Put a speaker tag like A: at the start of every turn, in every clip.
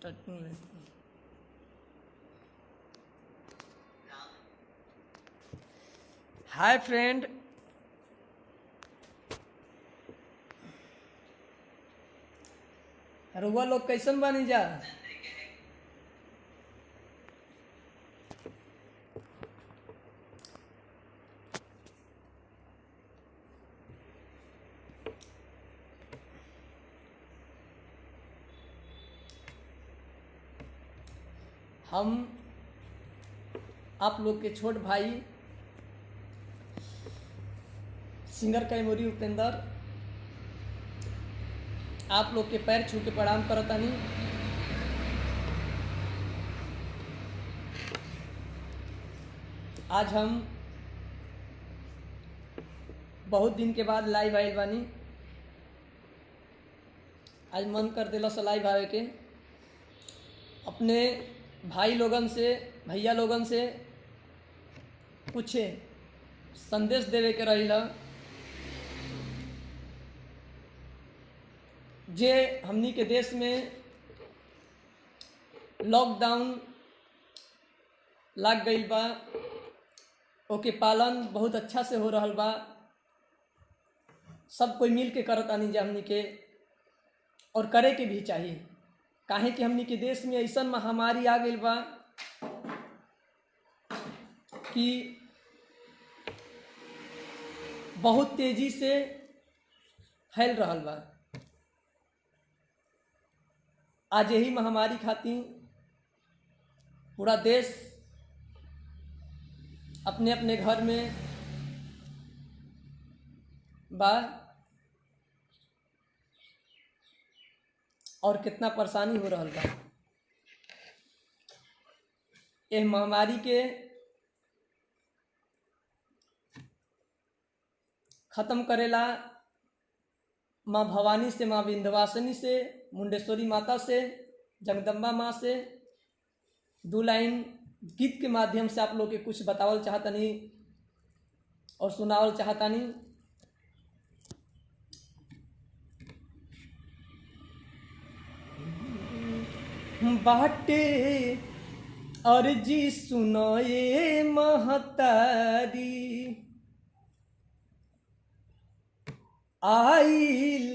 A: Starting में hi friend, रुआ लोग कैसन बानी जा। हम आप लोग के छोट भाई सिंगर कैमूरी उपेंद्र आप लोग के पैर छू के प्रणाम करतानी। आज हम बहुत दिन के बाद लाइव आइल बानी। आज मन कर दिला से लाइव आवे के, अपने भाई लोगन से भैया लोगन से कुछ संदेश देवे के रही जे हमनी के देश में लॉकडाउन लग गई बा, ओके पालन बहुत अच्छा से हो रहा बा। सब कोई मिल के करतानी जा हमनी के, और करे के भी चाहिए। काहे कि हमनी के देश में ऐसा महामारी आ गई बा कि बहुत तेजी से फैल रहा बा। आज यही महामारी खातिर पूरा देश अपने अपने घर में बा, और कितना परेशानी हो रहा बा। यह महामारी के खत्म करेला माँ भवानी से, माँ विंध्यवासिनी से, मुंडेश्वरी माता से, जगदम्बा माँ से दो लाइन गीत के माध्यम से आप लोग के कुछ बतावल चाहतनी और सुनावल चाहतनी। बाटे अर्जी सुनाए महतारी, आइल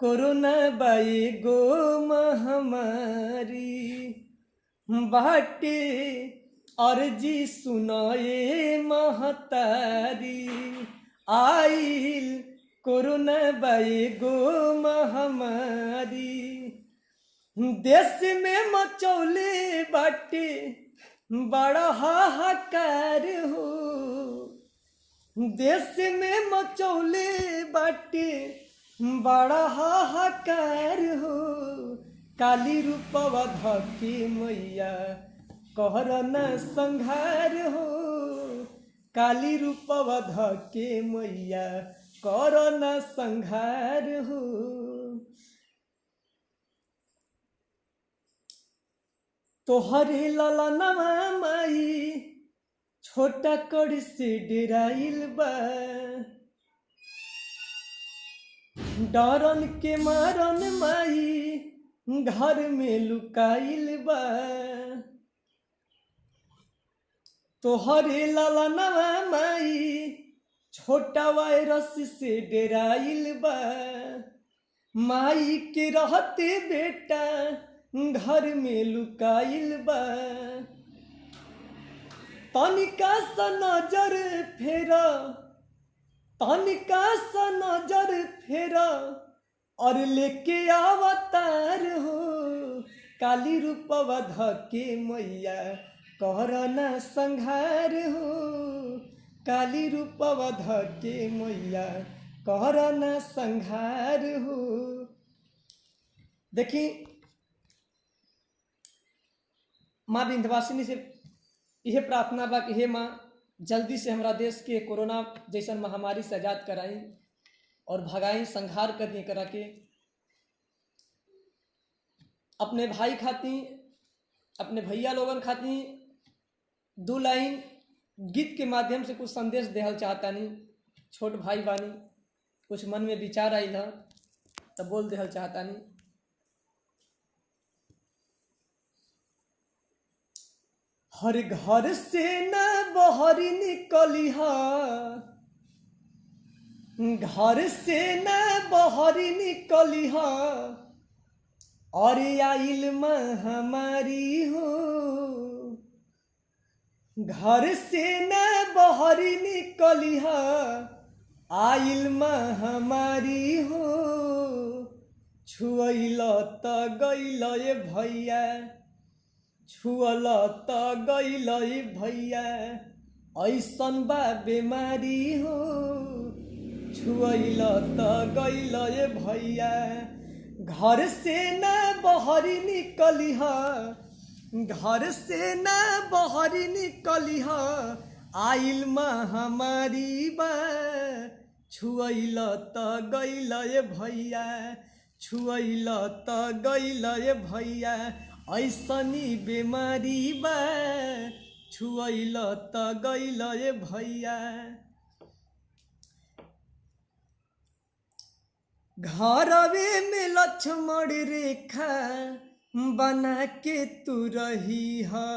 A: कोरोना बाई गो महामारी। बाटे अर्जी सुनाए महतारी, आइल कोरोना बाई गो महामारी। देश में मचौले बाटे बड़ा हाहाकार हो, देश में मचौले बाटे बड़ा हाहाकार हो। काली रूपवा धके मैया कहरना संघार हो, काली रूपवा धके मैया करना संघार हो। तोहरे ललनवा माई छोटा कड़ से डेराइल बा, डरन के मारन माई घर में लुकाइल बा। तोहरे ललनवा माई छोटा वायरस से डेराइल बा। माई के रहते बेटा घर में लुकाइल बा। तनिका सा नजर फेरा, तनिका सा नजर फेरा और लेके अवतार हो। काली रूपवा धके मैया करना संघार हो, काली रूपवा धके मैया करना संघार हो। देखी माँ विंध्यवासिनी से यह प्रार्थना बा कि हे माँ जल्दी से हमारा देश के कोरोना जैसा महामारी से आजाद कराई और भगाई, संहार कर दी करा के। अपने भाई खातिर, अपने भैया लोगन खातिर दो लाइन गीत के माध्यम से कुछ संदेश देहल चाहतानी। छोट भाई बानी, कुछ मन में विचार आई था तब बोल देहल चाहतानी। हर घर से न बहरी निकली हा, घर से न बहरी निकली हा, और आइल महामारी हो। घर से न बहरी निकली हा, आइल महामारी हो। छुअल त गइल भैया, छुअल त गइल भैया, ऐसन बा बीमारी हो। छुअल त गइल भैया, घर से न बहरी निकली हा, घर से न बहरी निकली हा, आइल महामारी बा। छुअल त गइल भैया, छुअल त गइल भैया, ऐसनी बीमारी बा। छुअल त गइल भैया। घरवे में लक्ष्मण रेखा बना के तू रही हा,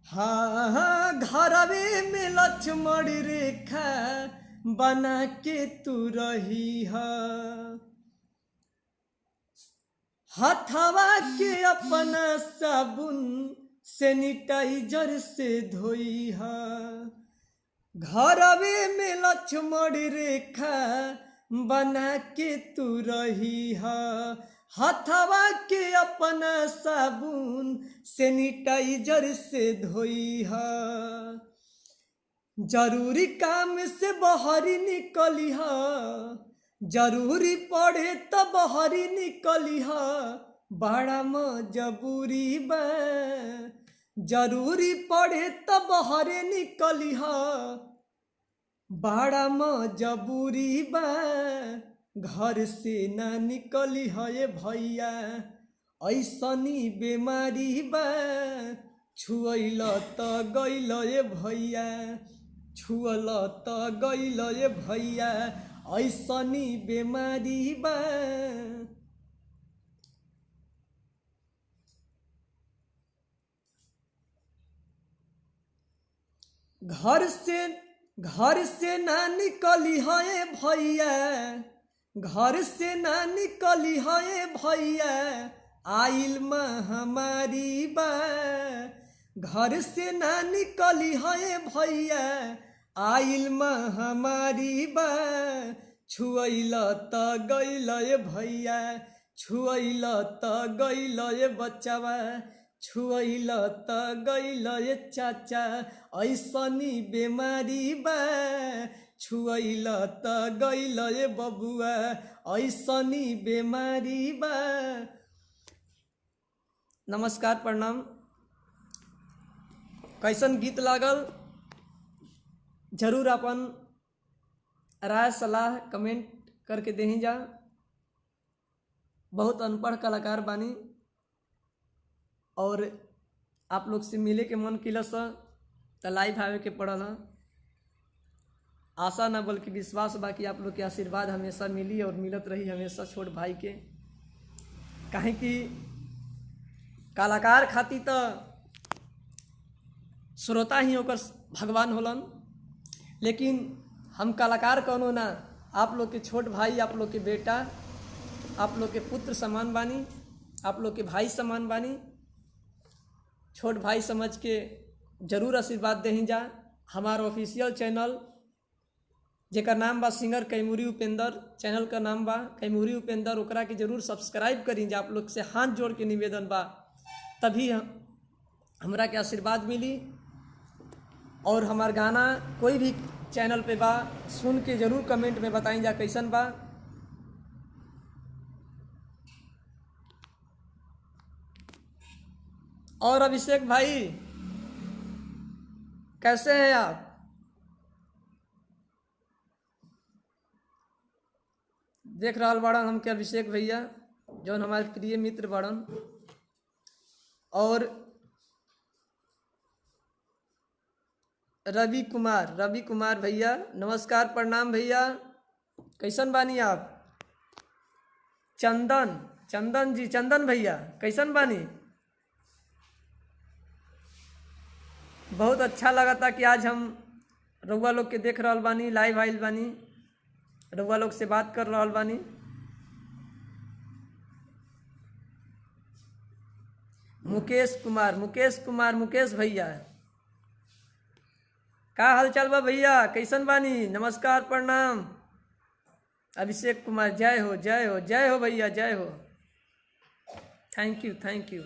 A: हाँ घरवे में लक्ष्मण रेखा बना के तू रही हा। हथवा के अपना साबुन सैनिटाइजर से धोई हा। घरवे में लक्ष्मण रेखा बना के तू रही हा। हथवा के अपना साबुन सैनिटाइजर से धोई हा। जरूरी काम से बाहरी निकली हा, जरूरी पड़े तो बाहरी निकली हा। बड़ा मजबूरी बा, जरूरी पड़े तो बाहरे निकली हा। बड़ा मजबूरी बा, घर से ना निकली है भैया, ऐसनी बीमारी बा। छुअल त गइल भैया, छुअल त गइल भैया, ऐसनी बीमारी बा। घर से ना निकली है भैया, घर से ना निकली है भैया, आइल महामारी बा। घर से ना निकली है भैया, आइल महामारी बा। छुअल त गइल भैया, छुअल त गइल बच्चावा, छुअल त गइल चाचा, ऐसनी बीमारी बा। छुअल त गइल बबुआ, ऐसनी बीमारी बा। नमस्कार, प्रणाम। कैसन गीत लागल जरूर अपन राय सलाह कमेंट करके देही जा। बहुत अनपढ़ कलाकार बानी और आप लोग से मिले के मन किलस तो लाइव आवे के पड़ल। आशा ना बल्कि विश्वास बा कि आप लोग के आशीर्वाद हमेशा मिली और मिलत रही हमेशा छोट भाई के। काहे कि कलाकार खातिर तो श्रोता ही होकर भगवान होलन, लेकिन हम कलाकार कौनो ना, आप लोग के छोट भाई, आप लोग के बेटा, आप लोग के पुत्र समान बानी, आप लोग के भाई समान बानी। छोट भाई समझ के जरूर आशीर्वाद देही जा। हमारा ऑफिशियल चैनल जेकर नाम बा सिंगर कैमूरी उपेंद्र, चैनल का नाम बा कैमूरी उपेंद्र, ओकरा के जरूर सब्सक्राइब करी जा। आप लोग से हाथ जोड़ के निवेदन बा, तभी हमरा के आशीर्वाद मिली। और हमार गाना कोई भी चैनल पे बा, सुन के जरूर कमेंट में बताई जा कैसन बा। और अभिषेक भाई कैसे हैं आप? देख रहा बड़न हमके अभिषेक भैया, जो हमारे प्रिय मित्र बड़न। और रवि कुमार भैया, नमस्कार, प्रणाम भैया। कैसन बानी आप? चंदन जी, चंदन भैया कैसन बानी? बहुत अच्छा लगा था कि आज हम रउआ लोग के देख रहल बानी, लाइव आइल बानी, रउआ लोग से बात कर रहल बानी। मुकेश कुमार मुकेश भैया, का हाल चाल बा भैया, कैसन बानी? नमस्कार प्रणाम। अभिषेक कुमार, जय हो जय हो जय हो भैया, जय हो। Thank you.